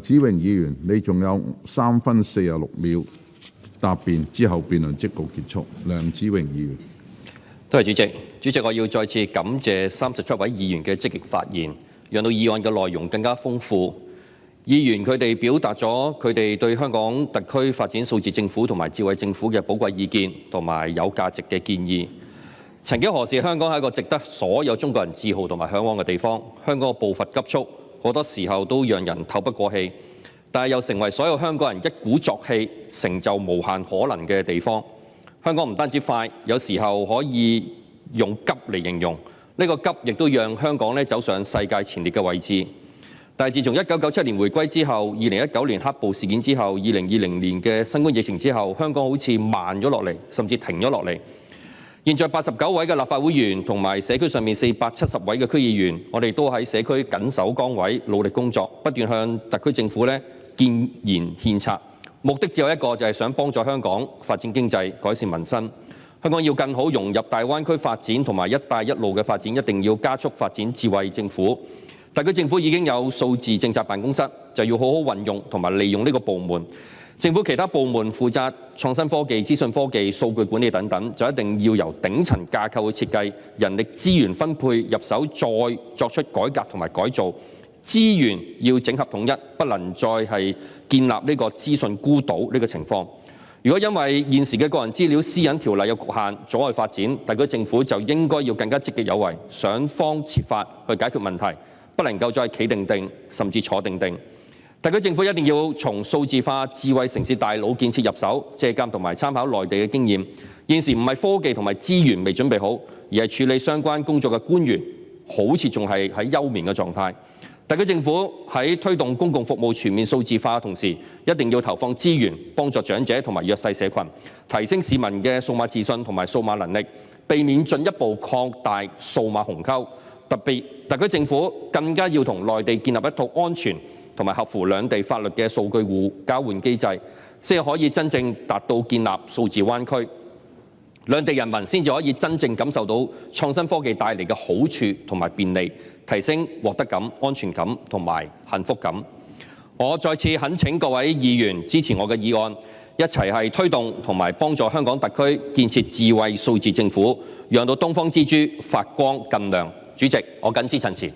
子榮議員，你仲有3分46秒答辯，之後辯論即告結束。梁子榮議員，多謝主席。主席，我要再次感謝37位議員嘅積極發言，讓到議案嘅內容更加豐富。議員佢哋表達咗佢哋對香港特區發展數字政府同埋智慧政府嘅寶貴意見同埋有價值嘅建議。曾幾何時，香港係一個值得所有中國人自豪同埋嚮往嘅地方。香港嘅步伐急速，好多時候都讓人透不過氣，但係又成為所有香港人一鼓作氣、成就無限可能嘅地方。香港唔單止快，有時候可以用急嚟形容。呢個急亦都讓香港走上世界前列嘅位置。但係自從1997年回歸之後，2019年黑暴事件之後，2020年嘅新冠疫情之後，香港好似慢咗落嚟，甚至停咗落嚟。現在89位嘅立法會議員同埋社區上面470位嘅區議員，我哋都喺社區緊守崗位，努力工作，不斷向特區政府建言獻策。目的只有一個，就係想幫助香港發展經濟、改善民生。香港要更好融入大灣區發展同埋一帶一路嘅發展，一定要加速發展智慧政府。特區政府已經有數字政策辦公室，就要好好運用同埋利用呢個部門。政府其他部門負責創新科技、資訊科技、數據管理等等，就一定要由頂層架構去設計，人力資源分配入手，再作出改革同埋改造。資源要整合統一，不能再係建立呢個資訊孤島呢個情況。如果因為現時嘅個人資料私隱條例有局限，阻礙發展，特區政府就應該要更加積極有為，想方設法去解決問題，不能夠再企定定，甚至坐定定。特區政府一定要從數字化、智慧城市大腦建設入手，借鑑同埋參考內地嘅經驗。現時唔係科技同埋資源未準備好，而係處理相關工作嘅官員好似仲係喺休眠嘅狀態。特區政府喺推動公共服務全面數字化嘅同時，一定要投放資源幫助長者同埋弱勢社群，提升市民嘅數碼自信同埋數碼能力，避免進一步擴大數碼鴻溝。特區政府更加要同內地建立一套安全同埋合乎兩地法律嘅數據互交換機制，先可以真正達到建立數字灣區，兩地人民先至可以真正感受到創新科技帶嚟嘅好處同埋便利，提升獲得感、安全感同埋幸福感。我再次懇請各位議員支持我嘅議案，一齊係推動同埋幫助香港特區建設智慧數字政府，讓到東方之珠發光更亮。主席，我謹此陳辭。